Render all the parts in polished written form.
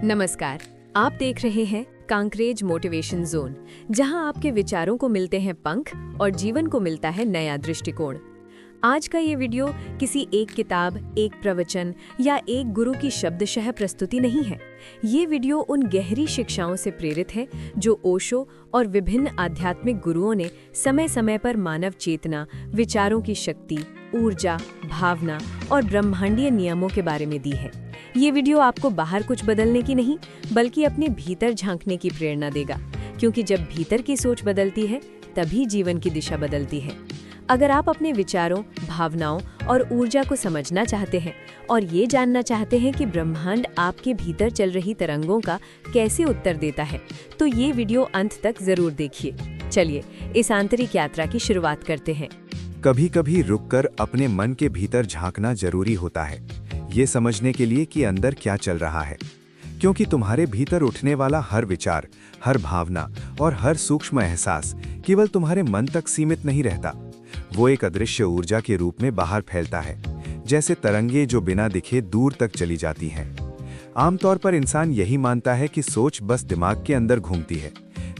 नमस्कार। आप देख रहे हैं कांकरेज मोटिवेशन जोन, जहां आपके विचारों को मिलते हैं पंख और जीवन को मिलता है नया दृष्टिकोण। आज का ये वीडियो किसी एक किताब, एक प्रवचन या एक गुरु की शब्दशः प्रस्तुति नहीं है। ये वीडियो उन गहरी शिक्षाओं से प्रेरित है जो ओशो और विभिन्न आध्यात्मिक गुरुओं ने समय समय पर मानव चेतना, विचारों की शक्ति, ऊर्जा, भावना और ब्रह्मांडीय नियमों के बारे में दी है। ये वीडियो आपको बाहर कुछ बदलने की नहीं, बल्कि अपने भीतर झांकने की प्रेरणा देगा, क्योंकि जब भीतर की सोच बदलती है तभी जीवन की दिशा बदलती है। अगर आप अपने विचारों, भावनाओं और ऊर्जा को समझना चाहते हैं और ये जानना चाहते हैं कि ब्रह्मांड आपके भीतर चल रही तरंगों का कैसे उत्तर देता है, तो ये वीडियो अंत तक जरूर देखिए। चलिए इस आंतरिक यात्रा की शुरुआत करते हैं। कभी कभी रुककर अपने मन के भीतर झांकना जरूरी होता है, ये समझने के लिए कि अंदर क्या चल रहा है। क्योंकि तुम्हारे भीतर उठने वाला हर विचार, हर भावना और हर सूक्ष्म एहसास केवल तुम्हारे मन तक सीमित नहीं रहता। वो एक अदृश्य ऊर्जा के रूप में बाहर फैलता है, जैसे तरंगे जो बिना दिखे दूर तक चली जाती हैं। आमतौर पर इंसान यही मानता है कि सोच बस दिमाग के अंदर घूमती है,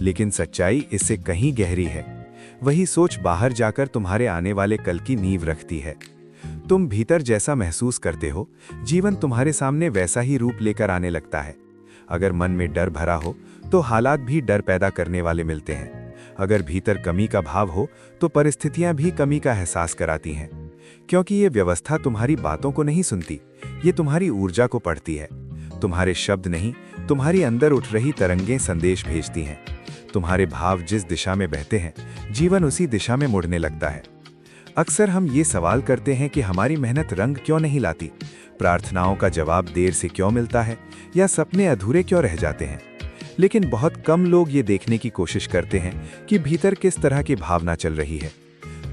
लेकिन सच्चाई इससे कहीं गहरी है। वही सोच बाहर जाकर तुम्हारे आने वाले कल की नींव रखती है। तुम भीतर जैसा महसूस करते हो, जीवन तुम्हारे सामने वैसा ही रूप लेकर आने लगता है। अगर मन में डर भरा हो तो हालात भी डर पैदा करने वाले मिलते हैं। अगर भीतर कमी का भाव हो तो परिस्थितियां भी कमी का एहसास कराती हैं। क्योंकि ये व्यवस्था तुम्हारी बातों को नहीं सुनती, ये तुम्हारी ऊर्जा को पढ़ती है। तुम्हारे शब्द नहीं, तुम्हारी अंदर उठ रही तरंगें संदेश भेजती हैं। तुम्हारे भाव जिस दिशा में बहते हैं, जीवन उसी दिशा में मुड़ने लगता है। अक्सर हम ये सवाल करते हैं कि हमारी मेहनत रंग क्यों नहीं लाती, प्रार्थनाओं का जवाब देर से क्यों मिलता है, या सपने अधूरे क्यों रह जाते हैं। लेकिन बहुत कम लोग ये देखने की कोशिश करते हैं कि भीतर किस तरह की भावना चल रही है।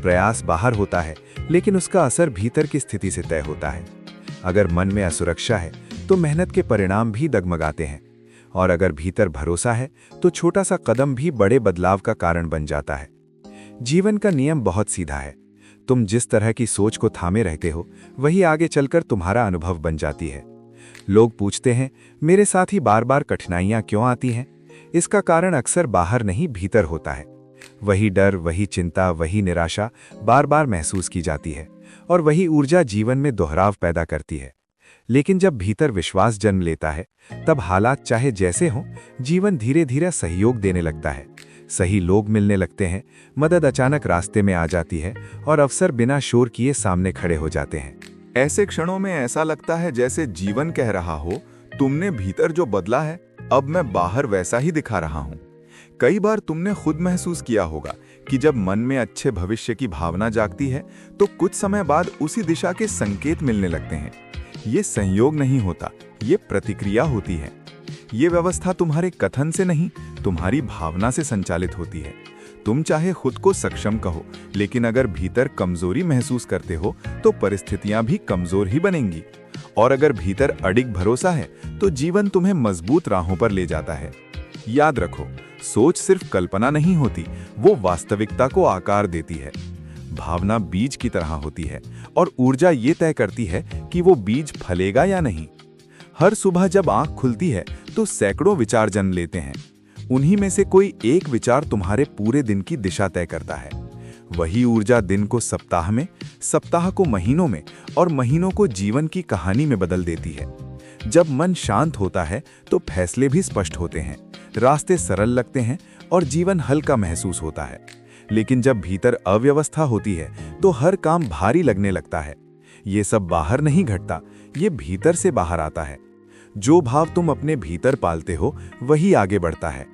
प्रयास बाहर होता है, लेकिन उसका असर भीतर की स्थिति से तय होता है। अगर मन में असुरक्षा है तो मेहनत के परिणाम भी डगमगाते हैं, और अगर भीतर भरोसा है तो छोटा सा कदम भी बड़े बदलाव का कारण बन जाता है। जीवन का नियम बहुत सीधा है। तुम जिस तरह की सोच को थामे रहते हो, वही आगे चलकर तुम्हारा अनुभव बन जाती है। लोग पूछते हैं, मेरे साथ ही बार बार कठिनाइयां क्यों आती हैं? इसका कारण अक्सर बाहर नहीं, भीतर होता है। वही डर, वही चिंता, वही निराशा बार बार महसूस की जाती है, और वही ऊर्जा जीवन में दोहराव पैदा करती है। लेकिन जब भीतर विश्वास जन्म लेता है, तब हालात चाहे जैसे हों, जीवन धीरे धीरे सहयोग देने लगता है। सही लोग मिलने लगते हैं, मदद अचानक रास्ते में आ जाती है, और अवसर बिना शोर किए सामने खड़े हो जाते हैं। ऐसे क्षणों में ऐसा लगता है जैसे जीवन कह रहा हो, तुमने भीतर जो बदला है, अब मैं बाहर वैसा ही दिखा रहा हूं। कई बार तुमने खुद महसूस किया होगा कि जब मन में अच्छे भविष्य की भावना जागती है तो कुछ समय बाद उसी दिशा के संकेत मिलने लगते हैं। ये संयोग नहीं होता, ये प्रतिक्रिया होती है। ये व्यवस्था तुम्हारे कथन से नहीं, तुम्हारी भावना से संचालित होती है। तुम चाहे खुद को सक्षम कहो, लेकिन अगर भीतर कमजोरी महसूस करते हो तो परिस्थितियां भी कमजोर ही बनेंगी। और अगर भीतर अडिग भरोसा है तो जीवन तुम्हें मजबूत राहों पर ले जाता है। याद रखो, सोच सिर्फ कल्पना नहीं होती, वो वास्तविकता को आकार देती है। भावना बीज की तरह होती है, और ऊर्जा ये तय करती है कि वो बीज फलेगा या नहीं। हर सुबह जब आंख खुलती है तो सैकड़ों विचार जन्म लेते हैं। उन्हीं में से कोई एक विचार तुम्हारे पूरे दिन की दिशा तय करता है। वही ऊर्जा दिन को सप्ताह में, सप्ताह को महीनों में, और महीनों को जीवन की कहानी में बदल देती है। जब मन शांत होता है तो फैसले भी स्पष्ट होते हैं, रास्ते सरल लगते हैं, और जीवन हल्का महसूस होता है। लेकिन जब भीतर अव्यवस्था होती है तो हर काम भारी लगने लगता है। ये सब बाहर नहीं घटता, ये भीतर से बाहर आता है। जो भाव तुम अपने भीतर पालते हो, वही आगे बढ़ता है।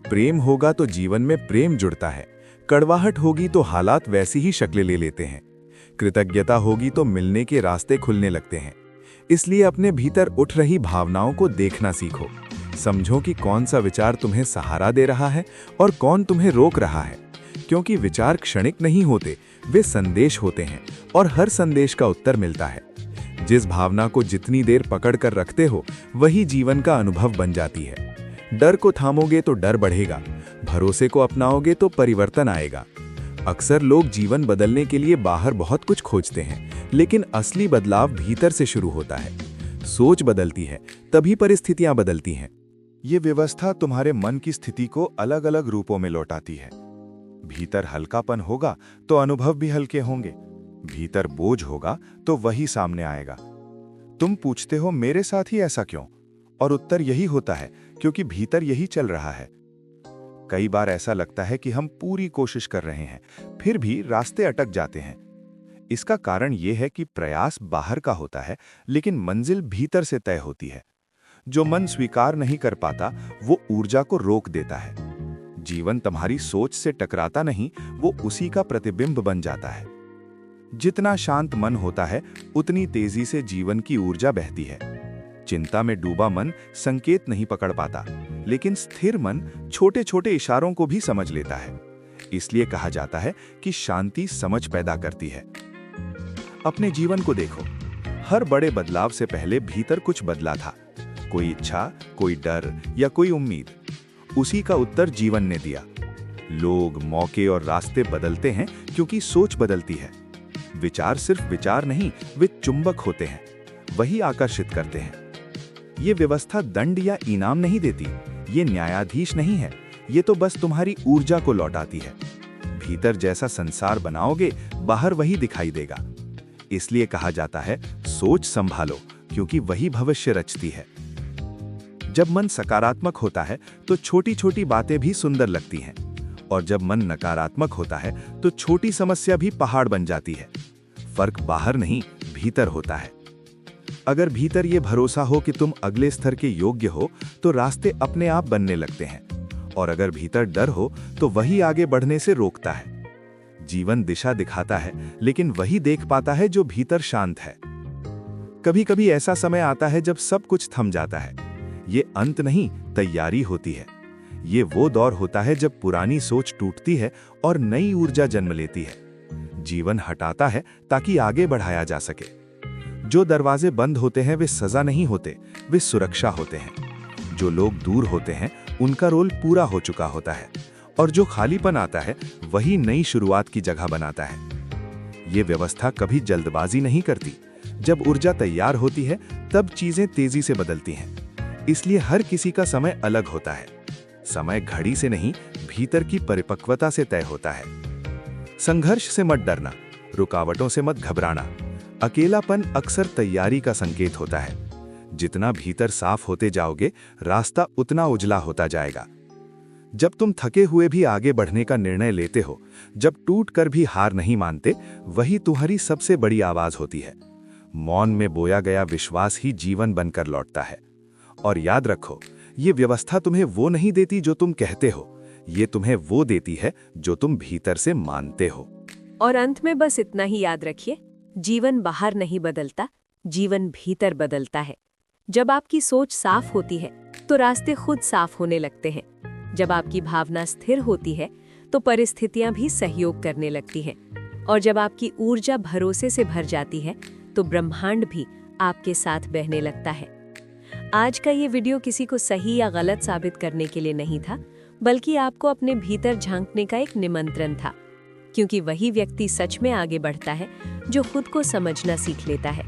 प्रेम होगा तो जीवन में प्रेम जुड़ता है, कड़वाहट होगी तो हालात वैसी ही शक्लें ले लेते हैं, कृतज्ञता होगी तो मिलने के रास्ते खुलने लगते हैं। इसलिए अपने भीतर उठ रही भावनाओं को देखना सीखो। समझो कि कौन सा विचार तुम्हें सहारा दे रहा है और कौन तुम्हें रोक रहा है। क्योंकि विचार क्षणिक नहीं होते, वे संदेश होते हैं, और हर संदेश का उत्तर मिलता है। जिस भावना को जितनी देर पकड़ कर रखते हो, वही जीवन का अनुभव बन जाती है। डर को थामोगे तो डर बढ़ेगा, भरोसे को अपनाओगे तो परिवर्तन आएगा। अक्सर लोग जीवन बदलने के लिए बाहर बहुत कुछ खोजते हैं, लेकिन असली बदलाव भीतर से शुरू होता है। सोच बदलती है तभी परिस्थितियां बदलती हैं। ये व्यवस्था तुम्हारे मन की स्थिति को अलग अलग रूपों में लौटाती है। भीतर हल्कापन होगा तो अनुभव भी हल्के होंगे, भीतर बोझ होगा तो वही सामने आएगा। तुम पूछते हो मेरे साथ ही ऐसा क्यों, और उत्तर यही होता है क्योंकि भीतर यही चल रहा है। कई बार ऐसा लगता है कि हम पूरी कोशिश कर रहे हैं, फिर भी रास्ते अटक जाते हैं। इसका कारण यह है कि प्रयास बाहर का होता है, लेकिन मंजिल भीतर से तय होती है। जो मन स्वीकार नहीं कर पाता वो ऊर्जा को रोक देता है। जीवन तुम्हारी सोच से टकराता नहीं, वो उसी का प्रतिबिंब बन जाता है। जितना शांत मन होता है उतनी तेजी से जीवन की ऊर्जा बहती है। चिंता में डूबा मन संकेत नहीं पकड़ पाता, लेकिन स्थिर मन छोटे छोटे इशारों को भी समझ लेता है। इसलिए कहा जाता है कि शांति समझ पैदा करती है। अपने जीवन को देखो, हर बड़े बदलाव से पहले भीतर कुछ बदला था। कोई इच्छा, कोई डर या कोई उम्मीद। उसी का उत्तर जीवन ने दिया। लोग, मौके और रास्ते बदलते हैं क्योंकि सोच बदलती है। विचार सिर्फ विचार नहीं, वे चुंबक होते हैं, वही आकर्षित करते हैं। ये व्यवस्था दंड या इनाम नहीं देती, ये न्यायाधीश नहीं है, ये तो बस तुम्हारी ऊर्जा को लौटाती है। भीतर जैसा संसार बनाओगे, बाहर वही दिखाई देगा। इसलिए कहा जाता है, सोच संभालो, क्योंकि वही भविष्य रचती है। जब मन सकारात्मक होता है तो छोटी छोटी बातें भी सुंदर लगती हैं, और जब मन नकारात्मक होता है तो छोटी समस्या भी पहाड़ बन जाती है। फर्क बाहर नहीं, भीतर होता है। अगर भीतर ये भरोसा हो कि तुम अगले स्तर के योग्य हो, तो रास्ते अपने आप बनने लगते हैं, और अगर भीतर डर हो तो वही आगे बढ़ने से रोकता है। जीवन दिशा दिखाता है, लेकिन वही देख पाता है जो भीतर शांत है। कभी कभी ऐसा समय आता है जब सब कुछ थम जाता है। ये अंत नहीं, तैयारी होती है। ये वो दौर होता है जब पुरानी सोच टूटती है और नई ऊर्जा जन्म लेती है। जीवन हटाता है ताकि आगे बढ़ाया जा सके। जो दरवाजे बंद होते हैं वे सजा नहीं होते, वे सुरक्षा होते हैं। जो लोग दूर होते हैं उनका रोल पूरा हो चुका होता है, और जो खालीपन आता है वही नई शुरुआत की जगह बनाता है। ये व्यवस्था कभी जल्दबाजी नहीं करती। जब ऊर्जा तैयार होती है तब चीजें तेजी से बदलती हैं। इसलिए हर किसी का समय अलग होता है। समय घड़ी से नहीं, भीतर की परिपक्वता से तय होता है। संघर्ष से मत डरना, रुकावटों से मत घबराना। अकेलापन अक्सर तैयारी का संकेत होता है। जितना भीतर साफ होते जाओगे, रास्ता उतना उजला होता जाएगा। जब तुम थके हुए भी आगे बढ़ने का निर्णय लेते हो, जब टूट कर भी हार नहीं मानते, वही तुम्हारी सबसे बड़ी आवाज होती है। मौन में बोया गया विश्वास ही जीवन बनकर लौटता है। और याद रखो, ये व्यवस्था तुम्हें वो नहीं देती जो तुम कहते हो, ये तुम्हें वो देती है जो तुम भीतर से मानते हो। और अंत में बस इतना ही याद रखिए, जीवन बाहर नहीं बदलता, जीवन भीतर बदलता है। जब आपकी सोच साफ होती है तो रास्ते खुद साफ होने लगते हैं। जब आपकी भावना स्थिर होती है तो परिस्थितियां भी सहयोग करने लगती हैं। और जब आपकी ऊर्जा भरोसे से भर जाती है तो ब्रह्मांड भी आपके साथ बहने लगता है। आज का ये वीडियो किसी को सही या गलत साबित करने के लिए नहीं था, बल्कि आपको अपने भीतर झांकने का एक निमंत्रण था। क्योंकि वही व्यक्ति सच में आगे बढ़ता है जो खुद को समझना सीख लेता है।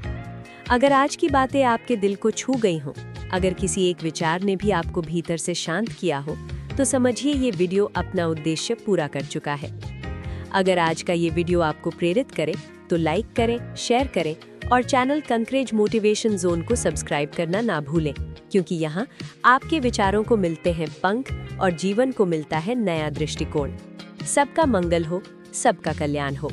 अगर आज की बातें आपके दिल को छू गई हों, अगर किसी एक विचार ने भी आपको भीतर से शांत किया हो, तो समझिए ये वीडियो अपना उद्देश्य पूरा कर चुका है। अगर आज का ये वीडियो आपको प्रेरित करे तो लाइक करें, शेयर करें और चैनल कंकरेज मोटिवेशन जोन को सब्सक्राइब करना ना भूलें, क्योंकि यहाँ आपके विचारों को मिलते हैं पंख और जीवन को मिलता है नया दृष्टिकोण। सबका मंगल हो, सबका कल्याण हो।